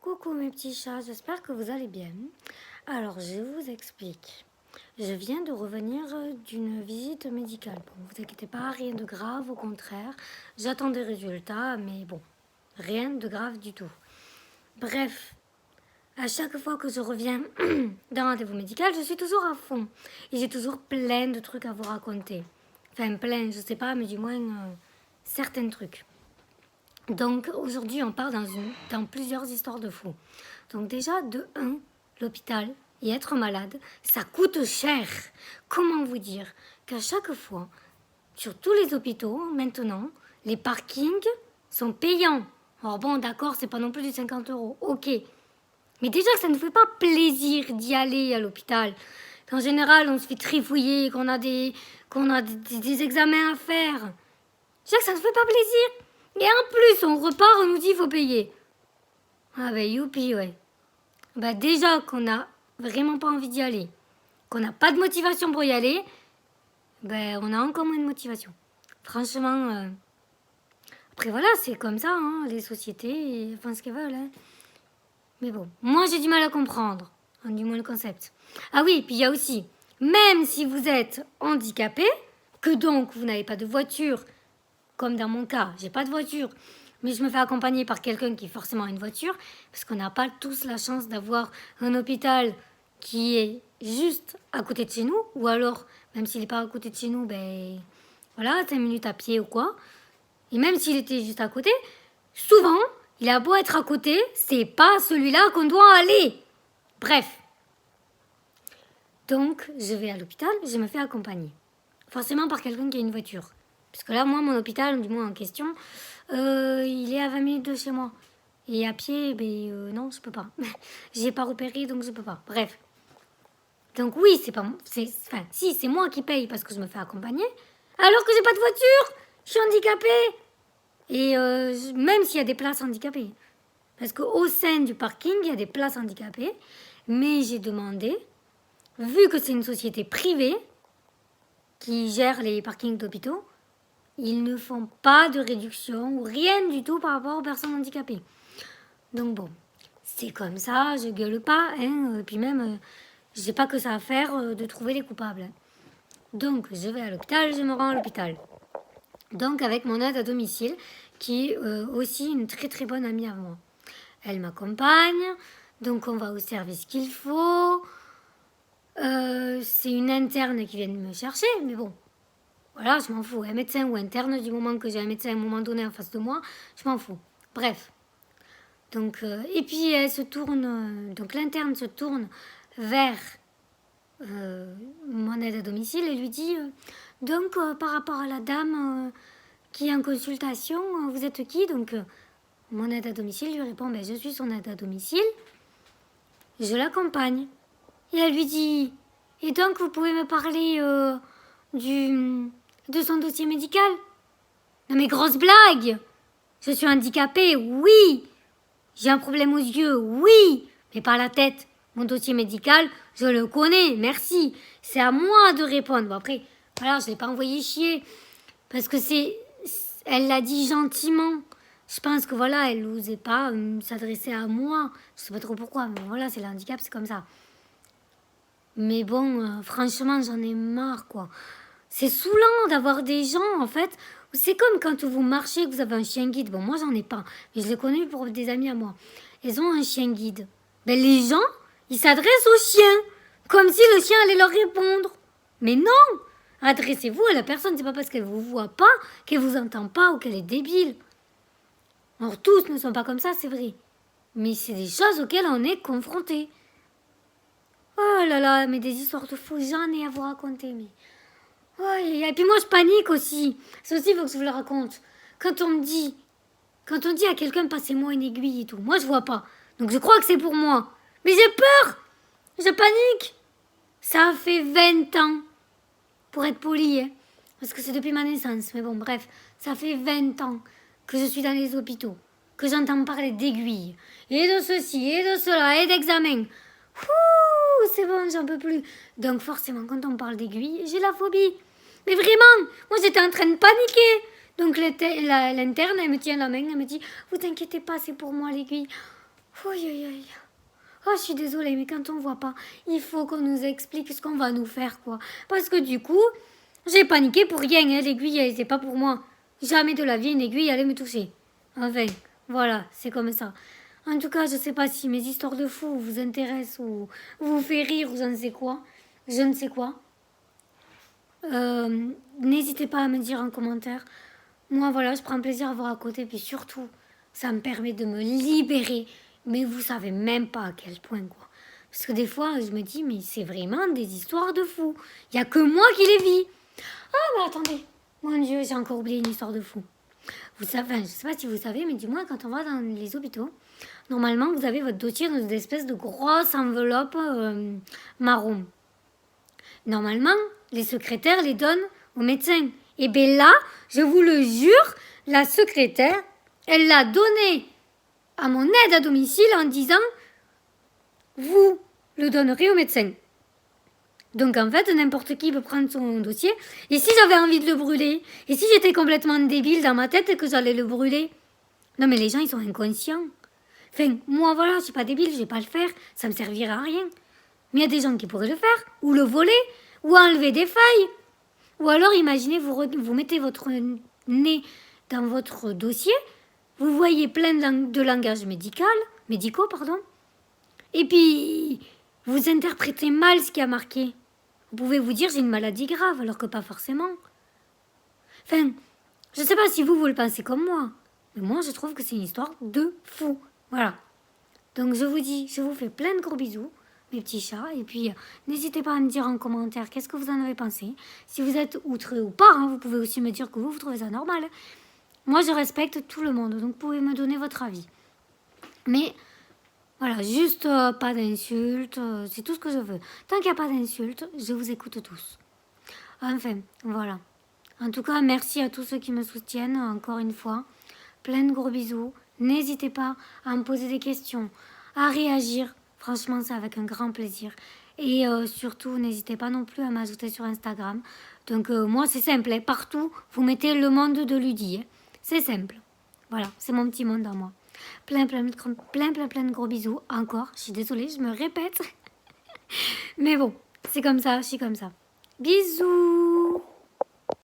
Coucou mes petits chats, j'espère que vous allez bien. Alors je vous explique. Je viens de revenir d'une visite médicale. Bon, vous inquiétez pas, rien de grave, au contraire. J'attends des résultats, mais bon, rien de grave du tout. Bref, à chaque fois que je reviens d'un rendez-vous médical, je suis toujours à fond. Et j'ai toujours plein de trucs à vous raconter. Enfin, plein, je sais pas, mais du moins certains trucs. Donc aujourd'hui, on part dans plusieurs histoires de fous. Donc déjà, de un, l'hôpital et être malade, ça coûte cher. Comment vous dire qu'à chaque fois, sur tous les hôpitaux, maintenant, les parkings sont payants. Alors bon, d'accord, c'est pas non plus du 50 euros, ok. Mais déjà que ça ne fait pas plaisir d'y aller à l'hôpital. Qu'en général, on se fait trifouiller, qu'on a des examens à faire. Déjà que ça ne fait pas plaisir. Et en plus, on repart, on nous dit qu'il faut payer. Ah ben youpi, ouais. Bah déjà qu'on n'a vraiment pas envie d'y aller, qu'on n'a pas de motivation pour y aller, ben on a encore moins de motivation. Franchement, après voilà, c'est comme ça, hein, les sociétés, elles font ce qu'elles veulent. Hein. Mais bon, moi j'ai du mal à comprendre, hein, du moins le concept. Ah oui, puis il y a aussi, même si vous êtes handicapé, que donc vous n'avez pas de voiture, comme dans mon cas, j'ai pas de voiture, mais je me fais accompagner par quelqu'un qui forcément a une voiture, parce qu'on n'a pas tous la chance d'avoir un hôpital qui est juste à côté de chez nous, ou alors, même s'il n'est pas à côté de chez nous, ben voilà, 5 minutes à pied ou quoi. Et même s'il était juste à côté, souvent, il a beau être à côté, c'est pas celui-là qu'on doit aller. Bref. Donc, je vais à l'hôpital, je me fais accompagner. Forcément par quelqu'un qui a une voiture. Parce que là, moi, mon hôpital, du moins en question, il est à 20 minutes de chez moi. Et à pied, non, je peux pas. J'ai pas repéré, donc je peux pas. Bref. Donc oui, c'est pas... si, c'est moi qui paye parce que je me fais accompagner. Alors que j'ai pas de voiture, je suis handicapée. Et même s'il y a des places handicapées. Parce qu'au sein du parking, il y a des places handicapées. Mais j'ai demandé, vu que c'est une société privée qui gère les parkings d'hôpitaux, ils ne font pas de réduction ou rien du tout par rapport aux personnes handicapées. Donc bon, c'est comme ça, je gueule pas, hein, et puis même, j'ai pas que ça à faire de trouver les coupables. Donc je vais à l'hôpital, je me rends à l'hôpital. Donc avec mon aide à domicile, qui est aussi une très très bonne amie à moi. Elle m'accompagne, donc on va au service qu'il faut. C'est une interne qui vient de me chercher, mais bon, voilà, je m'en fous. Un médecin ou interne, du moment que j'ai un médecin à un moment donné en face de moi, je m'en fous. Bref. Donc, et puis elle se tourne, donc l'interne se tourne vers mon aide à domicile et lui dit donc par rapport à la dame qui est en consultation, vous êtes qui? Donc mon aide à domicile lui répond ben, je suis son aide à domicile, je l'accompagne. Et elle lui dit et donc vous pouvez me parler de son dossier médical? Non mais grosse blague! Je suis handicapée, oui! J'ai un problème aux yeux, oui! Mais pas la tête. Mon dossier médical, je le connais, merci. C'est à moi de répondre. Bon après, voilà, je ne l'ai pas envoyé chier. Parce que c'est... Elle l'a dit gentiment. Je pense que voilà, elle n'osait pas s'adresser à moi. Je sais pas trop pourquoi, mais voilà, c'est le handicap, c'est comme ça. Mais bon, franchement, j'en ai marre, quoi. C'est saoulant d'avoir des gens, en fait. C'est comme quand vous marchez, que vous avez un chien guide. Bon, moi, j'en ai pas. Mais je l'ai connu pour des amis à moi. Ils ont un chien guide. Ben, les gens, ils s'adressent au chien. Comme si le chien allait leur répondre. Mais non! Adressez-vous à la personne. C'est pas parce qu'elle vous voit pas, qu'elle vous entend pas ou qu'elle est débile. Alors, tous ne sont pas comme ça, c'est vrai. Mais c'est des choses auxquelles on est confronté. Oh là là, mais des histoires de fous, j'en ai à vous raconter, mais... Oh, et puis moi, je panique aussi. Ça aussi, il faut que je vous le raconte. Quand on dit à quelqu'un, passez-moi une aiguille et tout, moi, je vois pas. Donc, je crois que c'est pour moi. Mais j'ai peur. Je panique. Ça a fait 20 ans, pour être poli, hein. Parce que c'est depuis ma naissance. Mais bon, bref, ça fait 20 ans que je suis dans les hôpitaux, que j'entends parler d'aiguilles, et de ceci, et de cela, et d'examens. Ouh, c'est bon, j'en peux plus. Donc forcément, quand on parle d'aiguilles, j'ai la phobie. Mais vraiment, moi j'étais en train de paniquer. Donc l'interne, elle me tient la main, elle me dit, vous inquiétez pas, c'est pour moi l'aiguille. Aïe, aïe, aïe. Oh, je suis désolée, mais quand on voit pas, il faut qu'on nous explique ce qu'on va nous faire, quoi. Parce que du coup, j'ai paniqué pour rien, hein. L'aiguille, elle était pas pour moi. Jamais de la vie, une aiguille allait me toucher. Enfin, voilà, c'est comme ça. En tout cas, je sais pas si mes histoires de fous vous intéressent ou vous fait rire ou je ne sais quoi. Je ne sais quoi. N'hésitez pas à me dire en commentaire. Moi, voilà, je prends plaisir à vous raconter. Puis surtout, ça me permet de me libérer. Mais vous savez même pas à quel point, quoi. Parce que des fois, je me dis, mais c'est vraiment des histoires de fous. Il n'y a que moi qui les vis. Ah, mais attendez. Mon Dieu, j'ai encore oublié une histoire de fou. Vous savez, je sais pas si vous savez, mais du moins, quand on va dans les hôpitaux, normalement, vous avez votre dossier dans une espèce de grosse enveloppe marron. Normalement, les secrétaires les donnent aux médecins. Et bien là, je vous le jure, la secrétaire, elle l'a donné à mon aide à domicile en disant « Vous le donnerez au médecin ». Donc en fait, n'importe qui peut prendre son dossier. Et si j'avais envie de le brûler? Et si j'étais complètement débile dans ma tête et que j'allais le brûler? Non mais les gens, ils sont inconscients. Enfin, moi voilà, je suis pas débile, je vais pas le faire. Ça me servira à rien. Mais il y a des gens qui pourraient le faire, ou le voler, ou enlever des feuilles. Ou alors, imaginez, vous mettez votre nez dans votre dossier, vous voyez plein de langages médicaux, pardon, et puis vous interprétez mal ce qui a marqué. Vous pouvez vous dire j'ai une maladie grave, alors que pas forcément. Enfin, je sais pas si vous le pensez comme moi, mais moi je trouve que c'est une histoire de fou. Voilà. Donc je vous dis, je vous fais plein de gros bisous, mes petits chats, et puis n'hésitez pas à me dire en commentaire qu'est-ce que vous en avez pensé. Si vous êtes outré ou pas, hein, vous pouvez aussi me dire que vous trouvez ça normal. Moi je respecte tout le monde, donc vous pouvez me donner votre avis. Mais voilà, juste pas d'insultes, c'est tout ce que je veux. Tant qu'il n'y a pas d'insultes, je vous écoute tous. Enfin, voilà. En tout cas, merci à tous ceux qui me soutiennent, encore une fois. Plein de gros bisous. N'hésitez pas à me poser des questions, à réagir. Franchement, c'est avec un grand plaisir. Et surtout, n'hésitez pas non plus à m'ajouter sur Instagram. Donc, moi, c'est simple. Hein. Partout, vous mettez le monde de Ludie. Hein. C'est simple. Voilà, c'est mon petit monde à moi. Plein de gros bisous. Encore, je suis désolée, je me répète. Mais bon, c'est comme ça, je suis comme ça. Bisous!